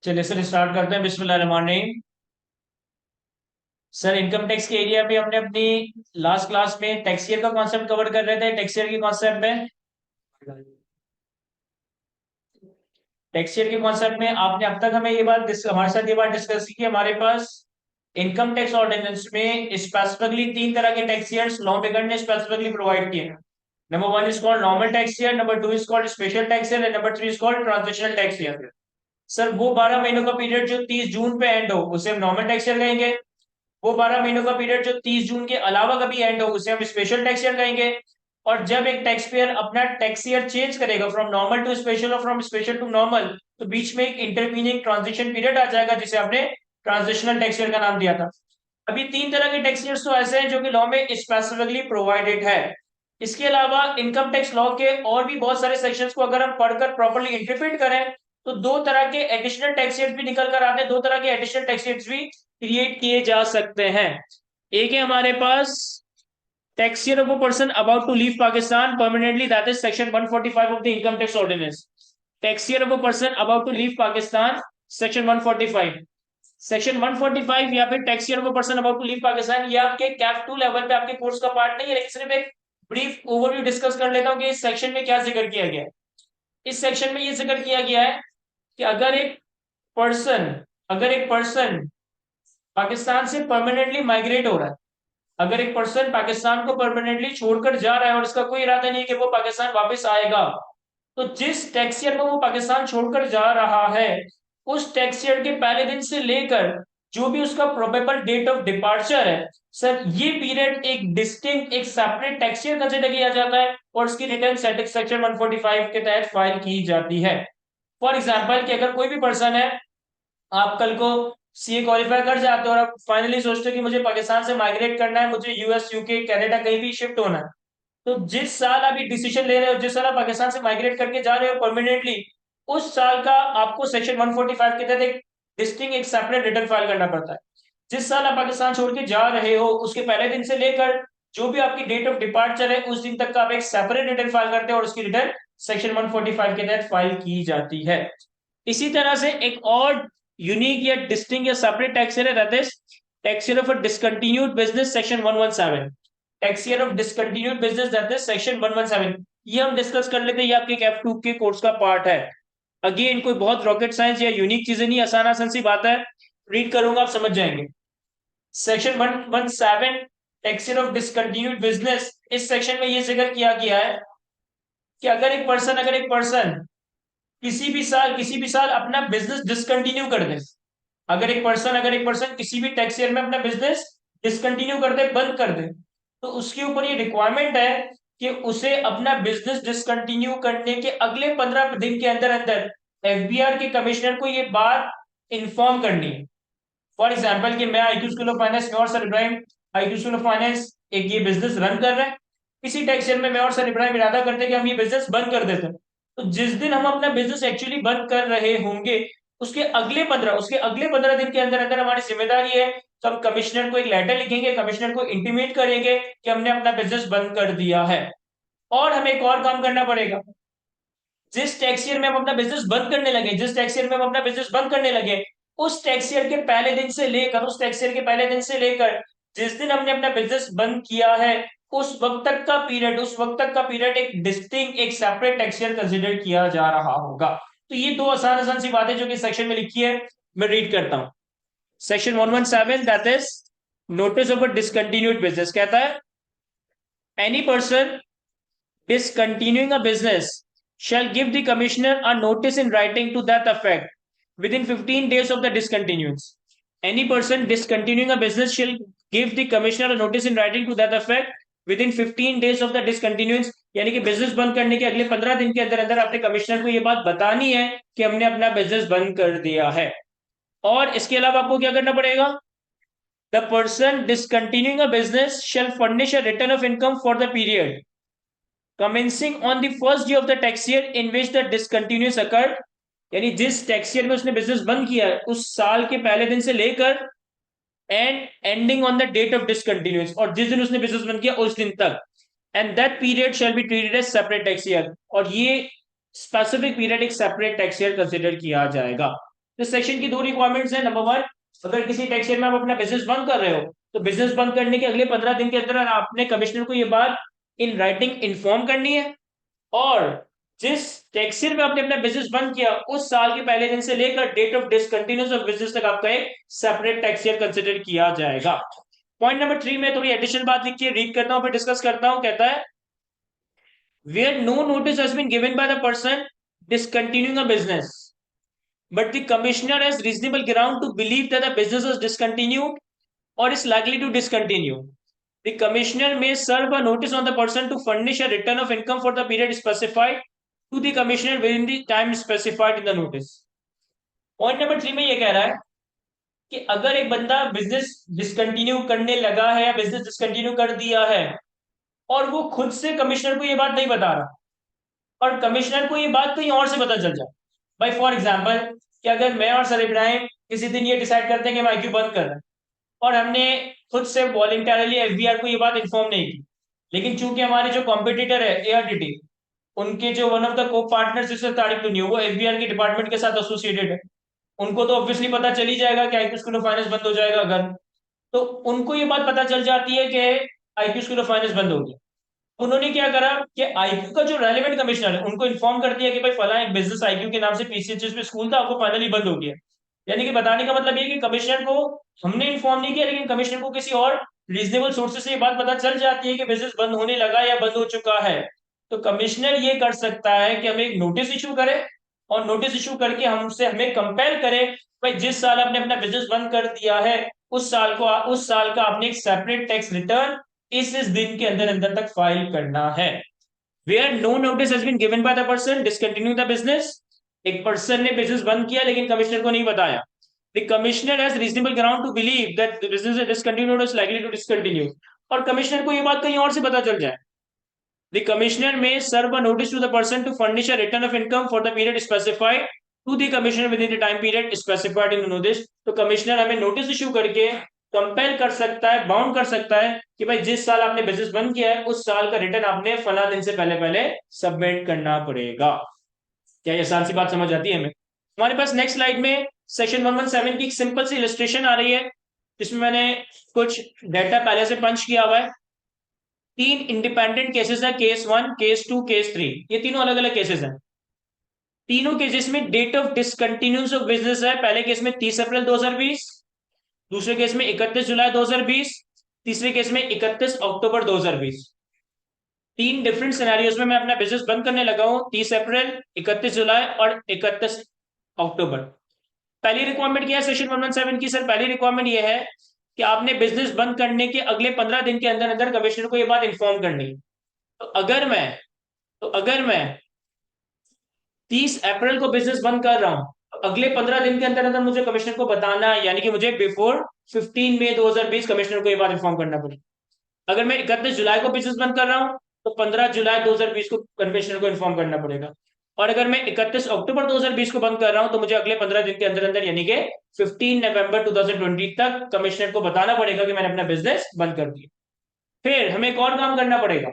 चलिए sir start करते हैं। बिस्मिल्लाहिर्रहमानिर्रहीम। सर इनकम टैक्स के एरिया में हमने अपनी लास्ट क्लास में टैक्स ईयर का कॉन्सेप्ट कवर कर रहे थे। टैक्स ईयर के कॉन्सेप्ट में टैक्स ईयर के कॉन्सेप्ट में आपने अब तक हमें ये बात हमारे साथ ये बात डिस्कस की कि हमारे पास इनकम टैक्स ऑर्डिनेंस में स्पेसिफिकली तीन तरह के टैक्स ईयर्स लॉ मेकर ने स्पेसिफिकली प्रोवाइड किए हैं। Number one is called normal tax year, number two is called special tax year and number three is called transitional tax year. Sir वो 12 महीनों का पीरियड जो 30 जून पे एंड हो उसे हम नॉर्मल टैक्स ईयर कहेंगे। वो 12 महीनों का पीरियड जो 30 जून के अलावा कभी एंड हो उसे हम स्पेशल टैक्स ईयर कहेंगे। और जब एक टैक्स पेयर अपना टैक्स ईयर चेंज करेगा फ्रॉम नॉर्मल टू स्पेशल और फ्रॉम स्पेशल टू नॉर्मल, तो बीच में एक इंटरवीनिंग ट्रांजिशन पीरियड आ जाएगा जिसे आपने ट्रांजिशनल टैक्स ईयर का नाम दिया था। अभी तीन तरह के टैक्स ईयर्स तो ऐसे हैं जो कि लॉ में स्पेसिफिकली प्रोवाइडेड है। इसके अलावा इनकम टैक्स लॉ के और भी बहुत सारे सेक्शंस को अगर हम पढ़कर प्रॉपर्ली इंटरप्रेट करें तो दो तरह के एडिशनल टैक्स ईयर्स भी निकल कर आते हैं, दो तरह के एडिशनल टैक्स ईयर्स भी क्रिएट किए जा सकते हैं। एक है हमारे पास tax year of a person about to leave Pakistan permanently, that is section 145 of the income tax ordinance. Tax year of a person about to leave Pakistan, section 145। Section 145 या फिर tax year of a person about to leave Pakistan, ये आपके cap 2 level पे आपके course का part नहीं है, लेकिन सिर्फ एक ब्रीफ ओवरव्यू डिस्कस कर लेता हूँ कि इस सेक्शन में क्या जिक्र किया गया है। इस सेक्शन में ये जिक्र किया गया है कि पर्सन अगर एक पर्सन पाकिस्तान से परमानेंटली माइग्रेट हो रहा है, अगर एक पर्सन पाकिस्तान को परमानेंटली छोड़कर जा रहा है और इसका कोई इरादा नहीं है कि वो पाकिस्तान वापस आएगा, तो जिस टैक्स ईयर में वो पाकिस्तान छोड़कर जा रहा है उस टैक्स ईयर के पहले दिन से लेकर जो भी उसका प्रोबेबल डेट ऑफ डिपार्चर है, सर ये पीरियड एक डिस्टिंक्ट एक सेपरेट टैक्स ईयर कंसिडर किया जाता है और उसकी रिटर्न सेक्शन 145 के तहत फाइल की जाती है। फॉर एग्जाम्पल कि अगर कोई भी पर्सन है, आप कल को सीए क्वालिफाई कर जाते हो और आप फाइनली सोचते हो कि मुझे पाकिस्तान से माइग्रेट करना है, मुझे यूएस यूके कनाडा कहीं भी शिफ्ट होना है, तो जिस साल आप ये डिसीजन ले रहे हो, जिस साल आप पाकिस्तान से माइग्रेट करके जा रहे हो परमानेंटली, उस साल का आपको सेक्शन 145 के तहत एक डिस्टिंग एक सेपरेट रिटर्न फाइल करना पड़ता है। जिस साल आप पाकिस्तान छोड़ के जा रहे हो उसके पहले दिन से लेकर जो भी आपकी डेट ऑफ डिपार्चर है उस दिन तक का आप एक सेपरेट रिटर्न फाइल करते हैं और उसकी रिटर्न सेक्शन 145 के तहत फाइल की जाती है। इसी तरह से एक और यूनिक या डिस्टिंग या सेपरेट टैक्स ईयर है, that is tax year of a discontinued business, section 117। Tax year of discontinued business, that is section 117। ये हम डिस्कस कर लेते हैं, ये आपके F2 के कोर्स का पार्ट है। अगेन कोई बहुत रॉकेट साइंस या यूनिक चीजें नहीं, आसान आसान सी बात है, रीड करूंगा आप समझ जाएंगे। Section 117 tax year of discontinued business, इस सेक्शन में ये जिक्र किया गया है कि अगर एक पर्सन किसी भी साल अपना बिजनेस डिसकंटिन्यू कर दे, अगर एक पर्सन किसी भी टैक्स ईयर में अपना बिजनेस डिसकंटिन्यू कर दे, बंद कर दे, तो उसके ऊपर ये रिक्वायरमेंट है कि उसे अपना बिजनेस डिसकंटिन्यू करने के अगले 15 दिन के अंदर अंदर एफबीआर के कमिश्नर को ये बात इन्फॉर्म करनी है। फॉर एग्जाम्पल कि मैं आईक्यू स्कूल ऑफ फाइनेंस में और sir Ibrahim IQ school of finance एक ये बिजनेस रन कर रहे हैं, इसी टैक्स ईयर में मैं और सर इब्राहिम इरादा करते हैं कि हम ये बिजनेस बंद कर देते हैं। तो जिस दिन हम अपना बिजनेस एक्चुअली बंद कर रहे होंगे उसके अगले 15 दिन के अंदर अंदर हमारी जिम्मेदारी है, तो हम कमिश्नर को एक लेटर लिखेंगे, कमिश्नर को इंटीमेट करेंगे कि हमने अपना बिजनेस बंद कर दिया है। और हमें एक और काम करना पड़ेगा, जिस टैक्स ईयर में हम अपना बिजनेस बंद करने लगे उस टैक्स ईयर के पहले दिन से लेकर जिस दिन हमने अपना बिजनेस बंद किया है उस वक्त तक का पीरियड एक डिस्टिंक्ट एक सेपरेट टैक्स ईयर कंसिडर किया जा रहा होगा। तो ये दो आसान आसान सी बातें जो कि सेक्शन में लिखी है, मैं रीड करता हूं। Section 117 that is notice of a discontinued business कहता है any person discontinuing a business shall give the commissioner a notice in writing to that effect within 15 days of the discontinuance. Any person discontinuing a business shall give the commissioner a notice in writing to that effect within 15 days of the discontinuance, यानी कि business बंद करने के अगले 15 दिन के अंदर अंदर अपने कमिश्नर को यह बात बतानी है कि हमने अपना बिजनेस बंद कर दिया है। और इसके अलावा आपको क्या करना पड़ेगा, the person discontinuing a business shall furnish a return of income for the period commencing on the first day of the tax year in which the discontinuance occurred, यानी जिस टैक्स ईयर में उसने बिजनेस बंद किया है उस साल के पहले दिन से लेकर and ending on the date of discontinuance, और जिस दिन उसने बिजनेस बंद किया उस दिन तक, and that period shall be treated as separate tax year, और ये स्पेसिफिक पीरियड एक सेपरेट टैक्स ईयर कंसिडर किया जाएगा। तो सेक्शन की दो रिक्वायरमेंट्स है। नंबर वन, अगर किसी टैक्स ईयर में आप अपना बिजनेस बंद कर रहे हो तो बिजनेस बंद करने के अगले 15 दिन के अंदर आपने कमिश्नर को ये बात इन राइटिंग इन्फॉर्म करनी है। और जिस टैक्स ईयर में आपने अपना बिजनेस बंद किया उस साल के पहले दिन से लेकर date of discontinuance of business तक आपका एक सेपरेट टैक्स ईयर कंसिडर किया जाएगा। पॉइंट नंबर 3 में थोड़ी एडिशनल बात लिखी है, रीड करता हूं फिर डिस्कस करता हूं। कहता है where no notice has been given by the person discontinuing a business, but the commissioner has reasonable ground to believe that the business is discontinued or is likely to discontinue. The commissioner may serve a notice on the person to furnish a return of income for the period specified to the commissioner within the time specified in the notice. Point number 3 में ये कह रहा है कि अगर एक बंदा business discontinue करने लगा है या बिजनेस डिसकंटिन्यू कर दिया है और वो खुद से कमिश्नर को ये बात नहीं बता रहा और कमिश्नर को ये बात कहीं और से पता चल जाए। भाई फॉर एग्जांपल कि अगर मैं और सर इब्राहिम किसी दिन ये डिसाइड करते हैं कि हम आईक्यू बंद कर रहे हैं और हमने खुद से वॉलंटरली एफबीआर को ये बात इन्फॉर्म नहीं की, लेकिन चूंकि हमारे जो कॉम्पिटिटर है एआरटीटी, उनके जो वन ऑफ द को पार्टनर्स जिससे तारीख तो नहीं हो वो एफबीआर के डिपार्टमेंट के साथ एसोसिएटेड है, उनको तो ऑब्वियसली पता चल ही जाएगा कि आईक्यू स्कूल ऑफ फाइनेंस बंद हो जाएगा अगर। तो उनको ये बात पता चल जाती है कि आईक्यू स्कूल ऑफ फाइनेंस बंद हो गया। उन्होंने क्या करा कि आईक्यू का जो रेलेवेंट कमिश्नर है उनको इन्फॉर्म कर दिया कि भाई फला एक बिजनेस आईक्यू के नाम से पीसीएचएस पे स्कूल था, आपको फाइनली बंद हो गया। यानी कि बताने का मतलब ये कि कमिश्नर को हमने इन्फॉर्म नहीं किया, लेकिन कमिश्नर को किसी और रीजनेबल सोर्सेज से ये बात पता चल जाती है कि बिजनेस बंद होने लगा या बंद हो चुका है। तो कमिश्नर ये कर सकता है कि हमें एक नोटिस इशू करे और नोटिस इशू करके हमसे हमें कंपेल करे भाई जिस साल आपने अपना बिजनेस बंद कर दिया है उस साल का आपने एक सेपरेट टैक्स रिटर्न इस दिन के अंदर अंदर तक फाइल करना है। Where no notice has been given by the person discontinue the business, एक पर्सन ने बिजनेस बंद किया लेकिन कमिश्नर को नहीं बताया। The commissioner has reasonable ground to believe that the business is discontinued is likely to discontinue, और commissioner को ये बात कहीं और से पता चल जाए। The commissioner may serve a notice to the person to furnish a return of income for the period specified to the commissioner within the time period specified in the notice। तो कमिश्नर हमें notice issue करके compel कर सकता है, bound कर सकता है कि भाई जिस साल आपने बिजनेस बंद किया है उस साल का रिटर्न आपने फला दिन से पहले पहले सबमिट करना पड़ेगा। क्या ये आसान सी बात समझ आती है हमें? हमारे पास नेक्स्ट स्लाइड में सेक्शन 117 की एक सिंपल सी इलस्ट्रेशन आ रही है जिसमें मैंने कुछ डेटा पहले से पंच किया हुआ है। तीन इंडिपेंडेंट केसेस है, केस 1, केस 2, केस 3, ये तीनों अलग अलग केसेस हैं। तीनों केसेस में date of discontinuance of business है। पहले केस में 30 अप्रैल 2020, दूसरे केस में 31 जुलाई 2020, तीसरे केस में 31 अक्टूबर 2020। तीन डिफरेंट सिनेरियोज में मैं अपना बिजनेस बंद करने लगा हूं, 30 अप्रैल, 31 जुलाई और 31 अक्टूबर। पहली रिक्वायरमेंट क्या है सेक्शन 117 की? सर पहली रिक्वायरमेंट ये है कि आपने बिजनेस बंद करने के अगले 15 दिन के अंदर अंदर कमिश्नर को ये बात इन्फॉर्म करनी है। तो अगर मैं 30 अप्रैल को बिजनेस बंद कर रहा हूं तो अगले 15 दिन के अंदर अंदर मुझे कमिश्नर को बताना है, यानी कि मुझे बिफोर 15 मई 2020 कमिश्नर को ये बात इन्फॉर्म करना पड़ेगा। अगर मैं 31 जुलाई को बिजनेस बंद कर रहा हूं तो 15 जुलाई 2020 को कमिश्नर को इन्फॉर्म करना पड़ेगा। और अगर मैं 31 अक्टूबर 2020 को बंद कर रहा हूं तो मुझे अगले 15 दिन के अंदर अंदर यानी कि 15 नवंबर 2020 तक कमिश्नर को बताना पड़ेगा कि मैंने अपना बिजनेस बंद कर दिया। फिर हमें एक और काम करना पड़ेगा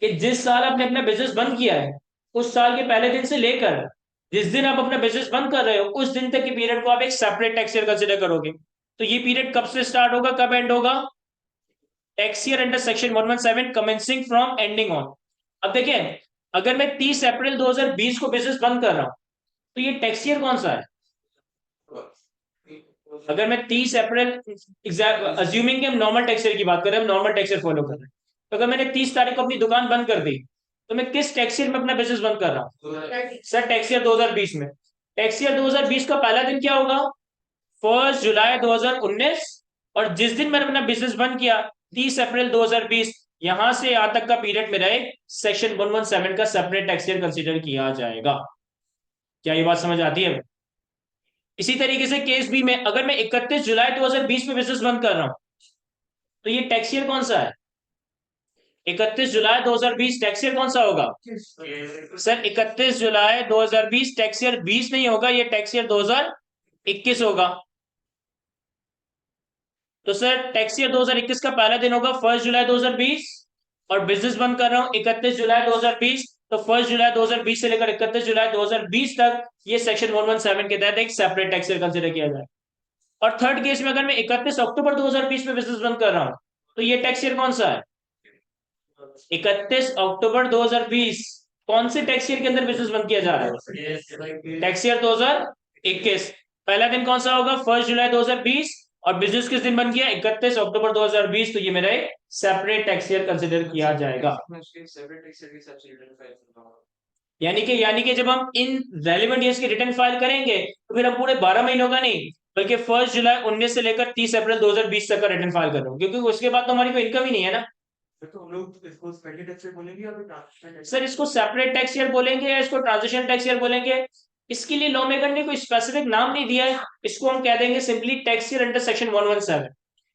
कि जिस साल आपने अपना बिजनेस बंद किया है उस साल के पहले दिन से लेकर जिस दिन आप अपना बिजनेस बंद कर रहे हो उस दिन तक के पीरियड को आप एक सेपरेट टैक्स ईयर कंसिडर करोगे। तो ये पीरियड कब से स्टार्ट होगा, कब एंड होगा? Tax year under section 117 commencing from ending on. अब देखें, अगर मैं 30 अप्रैल 2020 को बिजनेस बंद कर रहा हूं तो ये टैक्स ईयर कौन सा है? अगर मैं 30 अप्रैल अज्यूमिंग हम नॉर्मल टैक्स ईयर की बात कर रहे हैं, हम नॉर्मल टैक्स ईयर फॉलो कर रहे हैं, तो अगर मैंने 30 तारीख को अपनी दुकान बंद कर दी तो मैं किस टैक्स ईयर में अपना बिजनेस बंद कर रहा हूँ? सर टैक्स ईयर 2020 में। टैक्स ईयर 2020 का पहला दिन क्या होगा? 1 जुलाई 2019। और जिस दिन मैंने अपना बिजनेस बंद किया 30 अप्रैल 2020, यहां से यहां तक का पीरियड मेरा एक सेक्शन 117 का सेपरेट टैक्स ईयर कंसिडर किया जाएगा। क्या ये बात समझ आती है? इसी तरीके से केस बी में अगर मैं 31 जुलाई 2020 में बिजनेस बंद कर रहा हूं तो ये टैक्स ईयर कौन सा है? 31 जुलाई 2020 टैक्स ईयर कौन सा होगा? सर 31 जुलाई 2020 टैक्स ईयर 20 नहीं होगा, ये टैक्स ईयर 2021 होगा। तो सर टैक्स ईयर 2021 का पहला दिन होगा 1 जुलाई 2020 और बिजनेस बंद कर रहा हूं 31 जुलाई 2020, तो 1 जुलाई 2020 से लेकर 31 जुलाई 2020 तक ये सेक्शन 117 के तहत एक सेपरेट टैक्स ईयर कंसिडर किया जाए। और थर्ड केस में अगर मैं 31 अक्टूबर 2020 में बिजनेस बंद कर रहा हूं तो ये टैक्स ईयर कौन सा है? 31 अक्टूबर 2020 कौन से टैक्स ईयर के अंदर बिजनेस बंद किया जा रहा है? Tax year 2021। पहला दिन कौन सा होगा? 1 जुलाई 2020। और बिजनेस किस दिन बंद किया? 31 अक्टूबर 2020। तो ये मेरा एक सेपरेट टैक्स ईयर कंसिडर किया जाएगा। यानी कि जब हम इन रेलिवेंट ईयर्स की रिटर्न फाइल करेंगे तो फिर हम पूरे 12 महीनों का नहीं बल्कि 1 जुलाई 19 से लेकर 30 अप्रैल 2020 तक का रिटर्न फाइल कर रहा हूँ, क्योंकि उसके बाद तो हमारी कोई इनकम ही नहीं है ना। तो हम लोग इसको स्पेशल टैक्स ईयर बोलेंगे या फिर ट्रांजिशन सर इसको सेपरेट टैक्स ईयर बोलेंगे या इसको ट्रांजिशन टैक्स ईयर बोलेंगे? इसके लिए लॉ मेकर ने कोई स्पेसिफिक नाम नहीं दिया है। इसको हम कह देंगे simply tax year under section 117।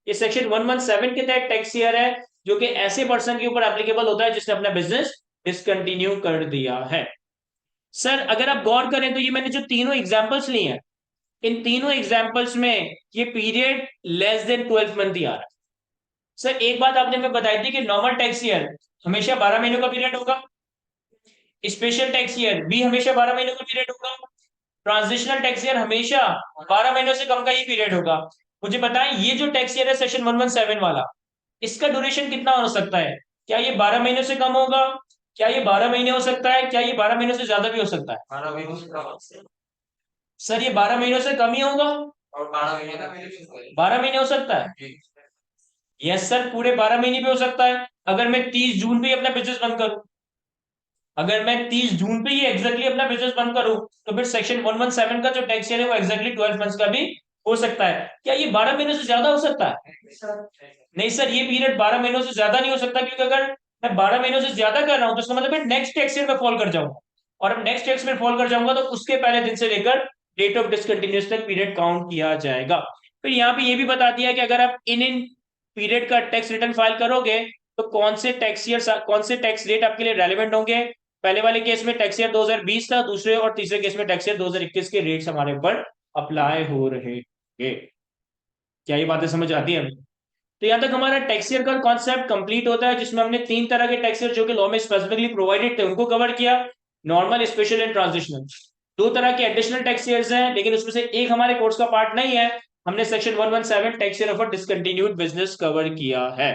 ये सेक्शन 117 के तहत टैक्स ईयर है जो कि ऐसे पर्सन के ऊपर एप्लीकेबल होता है जिसने अपना बिजनेस डिसकंटिन्यू कर दिया है। सर अगर आप गौर करें तो ये मैंने जो तीनों एग्जांपल्स लिए हैं, इन तीनों एग्जांपल्स में ये पीरियड लेस देन 12 मंथ ही आ रहा है। सर एक बात आपने हमें बताई थी कि नॉर्मल टैक्स ईयर हमेशा 12 महीनों का पीरियड होगा, स्पेशल टैक्स ईयर भी हमेशा 12 महीनों का पीरियड होगा, ट्रांजिशनल टैक्स ईयर हमेशा 12 महीनों से कम का ही पीरियड होगा। मुझे बताएं ये जो टैक्स ईयर है सेक्शन 117 वाला, इसका ड्यूरेशन कितना हो सकता है? क्या ये 12 महीनों से कम होगा? क्या ये 12 महीने हो सकता है? क्या ये 12 महीनों से ज्यादा भी हो सकता है? 12 महीनों से कम सर ये 12 महीनों से कम ही होगा। और 12 महीने 12 महीने हो सकता है? जी। यस सर, पूरे 12 महीने भी हो सकता है। अगर मैं 30 जून पे ही अपना बिजनेस बंद करूं, अगर मैं 30 जून पे ही एग्जैक्टली अपना बिजनेस बंद करूं तो फिर सेक्शन 117 का जो टैक्स ईयर है वो एग्जैक्टली 12 मंथ्स का भी हो सकता है। क्या ये 12 महीनों से ज्यादा हो सकता है? नहीं सर, ये पीरियड 12 महीनों से ज्यादा नहीं हो सकता, क्योंकि अगर मैं 12 महीनों से ज्यादा कर रहा हूं तो इसका मतलब नेक्स्ट टैक्स ईयर में फॉल कर जाऊंगा, और अब नेक्स्ट टैक्स में फॉल कर जाऊंगा तो उसके पहले दिन से लेकर डेट ऑफ डिसकंटिन्यूस तक पीरियड काउंट किया जाएगा। फिर यहाँ पे ये भी बता दिया कि अगर आप इन इन पीरियड का टैक्स रिटर्न फाइल करोगे तो कौन से टैक्स ईयर कौन से टैक्स रेट आपके लिए रेलिवेंट होंगे। पहले वाले केस में टैक्स ईयर 2020 था, दूसरे और तीसरे केस में टैक्स ईयर 2021 के रेट्स हमारे ऊपर अप्लाई हो रहे हैं। क्या ये बातें समझ आती है? तो यहाँ तक हमारा टैक्स ईयर का कॉन्सेप्ट कंप्लीट होता है, जिसमें हमने 3 तरह के टैक्स ईयर जो कि लॉ में स्पेसिफिकली प्रोवाइडेड थे उनको कवर किया, नॉर्मल, स्पेशल एंड ट्रांजिशनल। 2 तरह के एडिशनल टैक्स ईयर्स हैं, लेकिन उसमें से एक हमारे कोर्स का पार्ट नहीं है। हमने section 117 tax year of discontinued business cover किया है।